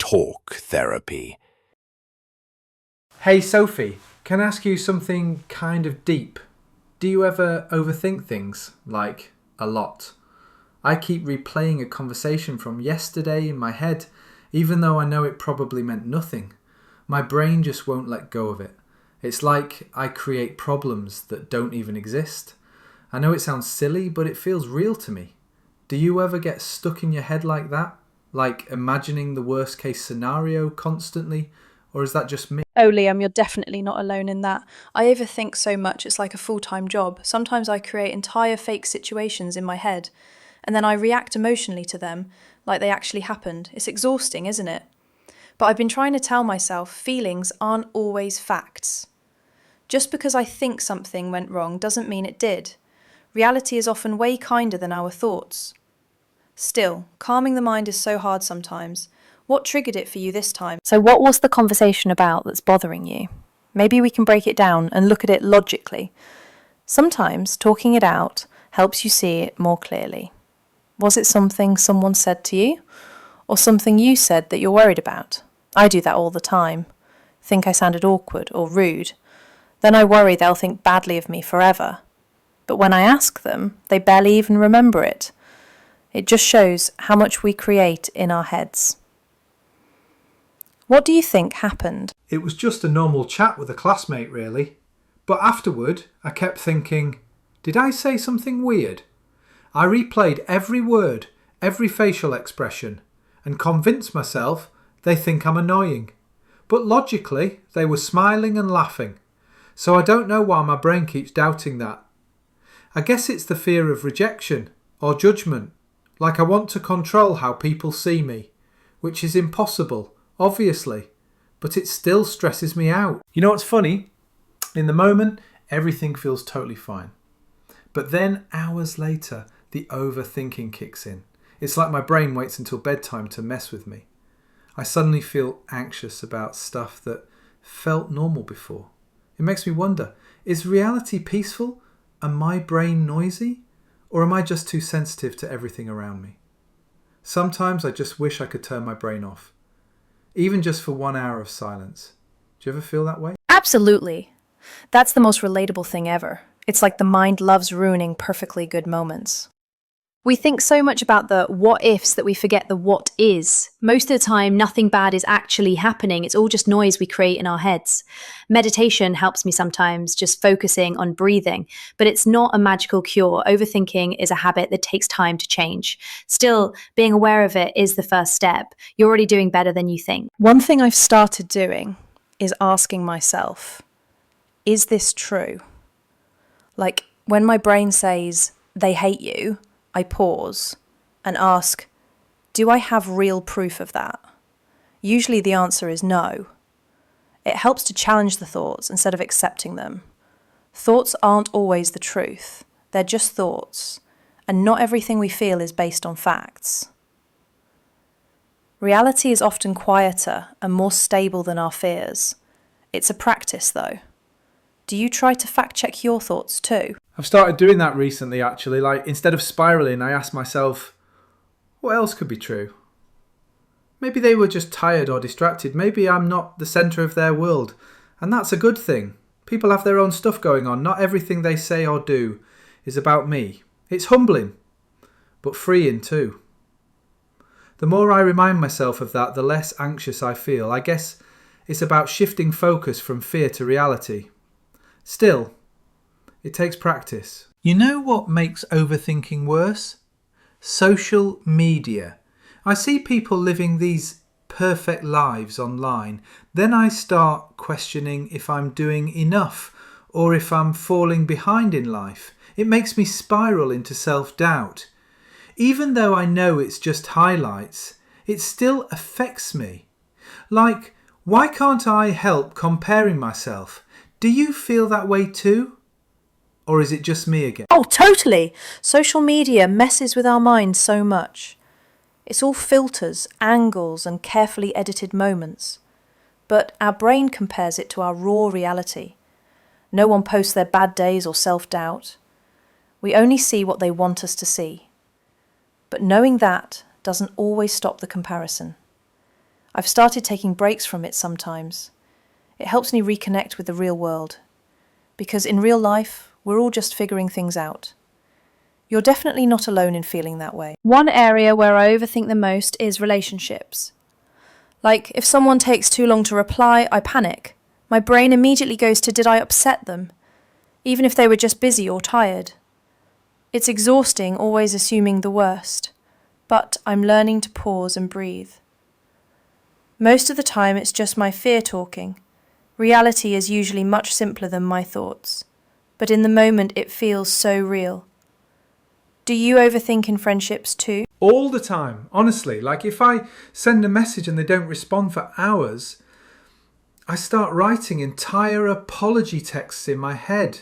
talk therapy. Hey Sophie, can I ask you something kind of deep? Do you ever overthink things? Like, a lot? I keep replaying a conversation from yesterday in my head, even though I know it probably meant nothing. My brain just won't let go of it. It's like I create problems that don't even exist. I know it sounds silly, but it feels real to me. Do you ever get stuck in your head like that? Like imagining the worst case scenario constantly? Or is that just me? Oh, Liam, you're definitely not alone in that. I overthink so much it's like a full-time job. Sometimes I create entire fake situations in my head, and then I react emotionally to them like they actually happened. It's exhausting, isn't it? But I've been trying to tell myself feelings aren't always facts. Just because I think something went wrong doesn't mean it did. Reality is often way kinder than our thoughts. Still, calming the mind is so hard sometimes. What triggered it for you this time? So what was the conversation about that's bothering you? Maybe we can break it down and look at it logically. Sometimes talking it out helps you see it more clearly. Was it something someone said to you? Or something you said that you're worried about? I do that all the time. Think I sounded awkward or rude. Then I worry they'll think badly of me forever. But when I ask them, they barely even remember it. It just shows how much we create in our heads. What do you think happened? It was just a normal chat with a classmate, really. But afterward, I kept thinking, did I say something weird? I replayed every word, every facial expression, and convinced myself they think I'm annoying. But logically, they were smiling and laughing. So I don't know why my brain keeps doubting that. I guess it's the fear of rejection or judgment. Like I want to control how people see me, which is impossible. Obviously, but it still stresses me out. You know what's funny? In the moment, everything feels totally fine. But then hours later, the overthinking kicks in. It's like my brain waits until bedtime to mess with me. I suddenly feel anxious about stuff that felt normal before. It makes me wonder, is reality peaceful and my brain noisy? Or am I just too sensitive to everything around me? Sometimes I just wish I could turn my brain off. Even just for 1 hour of silence. Do you ever feel that way? Absolutely. That's the most relatable thing ever. It's like the mind loves ruining perfectly good moments. We think so much about the what ifs that we forget the what is. Most of the time, nothing bad is actually happening. It's all just noise we create in our heads. Meditation helps me sometimes, just focusing on breathing, but it's not a magical cure. Overthinking is a habit that takes time to change. Still, being aware of it is the first step. You're already doing better than you think. One thing I've started doing is asking myself, is this true? Like, when my brain says, they hate you, I pause and ask, do I have real proof of that? Usually the answer is no. It helps to challenge the thoughts instead of accepting them. Thoughts aren't always the truth. They're just thoughts, and not everything we feel is based on facts. Reality is often quieter and more stable than our fears. It's a practice, though. Do you try to fact-check your thoughts too? I've started doing that recently, actually. Like, instead of spiraling, I ask myself, what else could be true? Maybe they were just tired or distracted. Maybe I'm not the centre of their world. And that's a good thing. People have their own stuff going on. Not everything they say or do is about me. It's humbling, but freeing too. The more I remind myself of that, the less anxious I feel. I guess it's about shifting focus from fear to reality. Still, it takes practice. You know what makes overthinking worse? Social media. I see people living these perfect lives online. Then I start questioning if I'm doing enough or if I'm falling behind in life. It makes me spiral into self-doubt. Even though I know it's just highlights, it still affects me. Like, why can't I help comparing myself? Do you feel that way too? Or is it just me again? Oh, totally! Social media messes with our minds so much. It's all filters, angles, and carefully edited moments. But our brain compares it to our raw reality. No one posts their bad days or self-doubt. We only see what they want us to see. But knowing that doesn't always stop the comparison. I've started taking breaks from it sometimes. It helps me reconnect with the real world. Because in real life, we're all just figuring things out. You're definitely not alone in feeling that way. One area where I overthink the most is relationships. Like, if someone takes too long to reply, I panic. My brain immediately goes to, did I upset them? Even if they were just busy or tired. It's exhausting always assuming the worst, but I'm learning to pause and breathe. Most of the time it's just my fear talking. Reality is usually much simpler than my thoughts, but in the moment it feels so real. Do you overthink in friendships too? All the time, honestly. Like if I send a message and they don't respond for hours, I start writing entire apology texts in my head,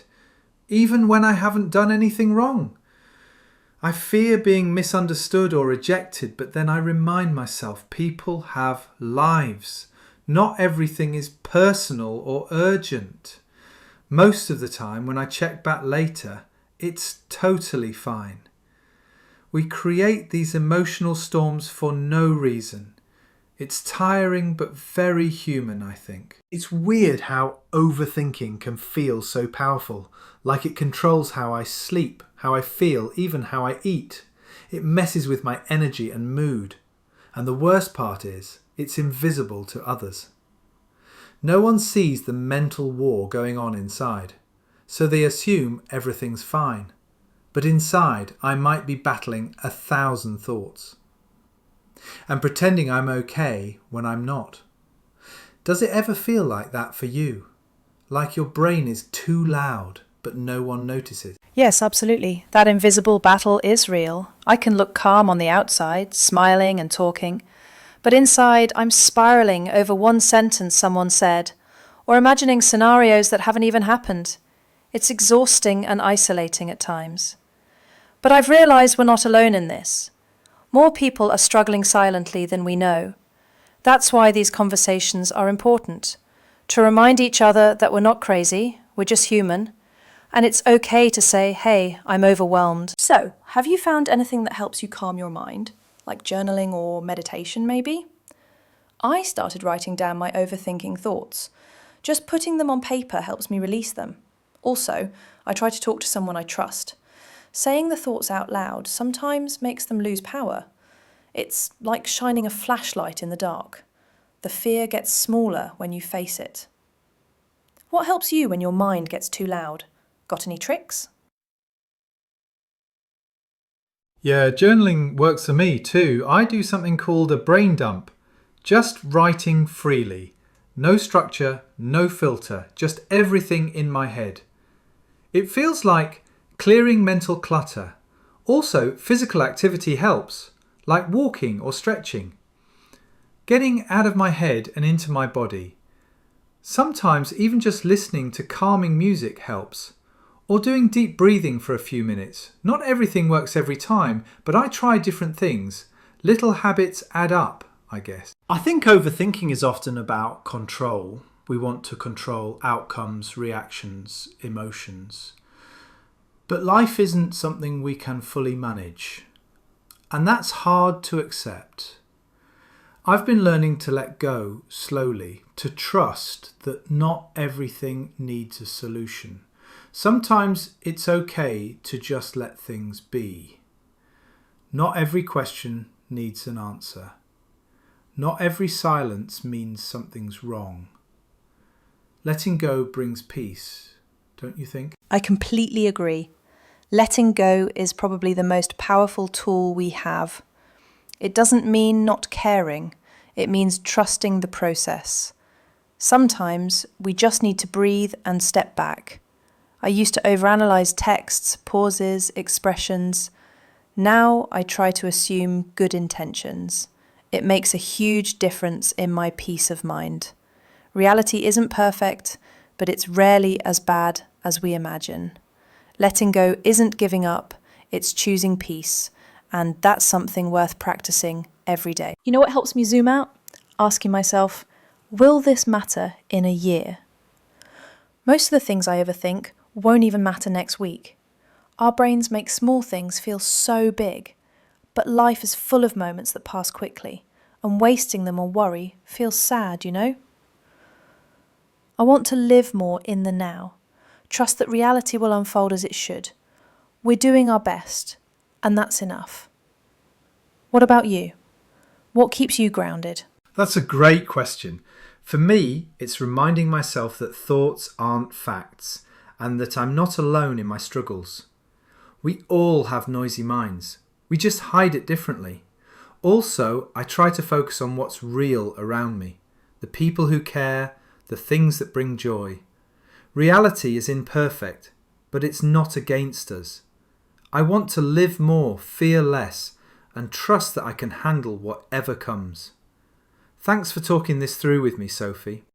even when I haven't done anything wrong. I fear being misunderstood or rejected, but then I remind myself people have lives. Not everything is personal or urgent. Most of the time, when I check back later, it's totally fine. We create these emotional storms for no reason. It's tiring but very human, I think. It's weird how overthinking can feel so powerful, like it controls how I sleep, how I feel, even how I eat. It messes with my energy and mood. And the worst part is, it's invisible to others. No one sees the mental war going on inside, so they assume everything's fine. But inside, I might be battling 1,000 thoughts and pretending I'm okay when I'm not. Does it ever feel like that for you? Like your brain is too loud, but no one notices? Yes, absolutely. That invisible battle is real. I can look calm on the outside, smiling and talking, but inside I'm spiraling over one sentence someone said, or imagining scenarios that haven't even happened. It's exhausting and isolating at times. But I've realised we're not alone in this. More people are struggling silently than we know. That's why these conversations are important. To remind each other that we're not crazy, we're just human, and it's okay to say, hey, I'm overwhelmed. So, have you found anything that helps you calm your mind? Like journaling or meditation, maybe? I started writing down my overthinking thoughts. Just putting them on paper helps me release them. Also, I try to talk to someone I trust. Saying the thoughts out loud sometimes makes them lose power. It's like shining a flashlight in the dark. The fear gets smaller when you face it. What helps you when your mind gets too loud? Got any tricks? Yeah, journaling works for me too. I do something called a brain dump. Just writing freely. No structure, no filter, just everything in my head. It feels like clearing mental clutter. Also, physical activity helps, like walking or stretching. Getting out of my head and into my body. Sometimes even just listening to calming music helps. Or doing deep breathing for a few minutes. Not everything works every time, but I try different things. Little habits add up, I guess. I think overthinking is often about control. We want to control outcomes, reactions, emotions. But life isn't something we can fully manage. And that's hard to accept. I've been learning to let go slowly, to trust that not everything needs a solution. Sometimes it's okay to just let things be. Not every question needs an answer. Not every silence means something's wrong. Letting go brings peace, don't you think? I completely agree. Letting go is probably the most powerful tool we have. It doesn't mean not caring. It means trusting the process. Sometimes we just need to breathe and step back. I used to overanalyze texts, pauses, expressions. Now I try to assume good intentions. It makes a huge difference in my peace of mind. Reality isn't perfect, but it's rarely as bad as we imagine. Letting go isn't giving up, it's choosing peace, and that's something worth practicing every day. You know what helps me zoom out? Asking myself, will this matter in a year? Most of the things I overthink won't even matter next week. Our brains make small things feel so big, but life is full of moments that pass quickly. and wasting them on worry feels sad, you know? I want to live more in the now. Trust that reality will unfold as it should. We're doing our best, and that's enough. What about you? What keeps you grounded? That's a great question. For me, it's reminding myself that thoughts aren't facts and that I'm not alone in my struggles. We all have noisy minds. We just hide it differently. Also, I try to focus on what's real around me, the people who care, the things that bring joy. Reality is imperfect, but it's not against us. I want to live more, fear less, and trust that I can handle whatever comes. Thanks for talking this through with me, Sophie.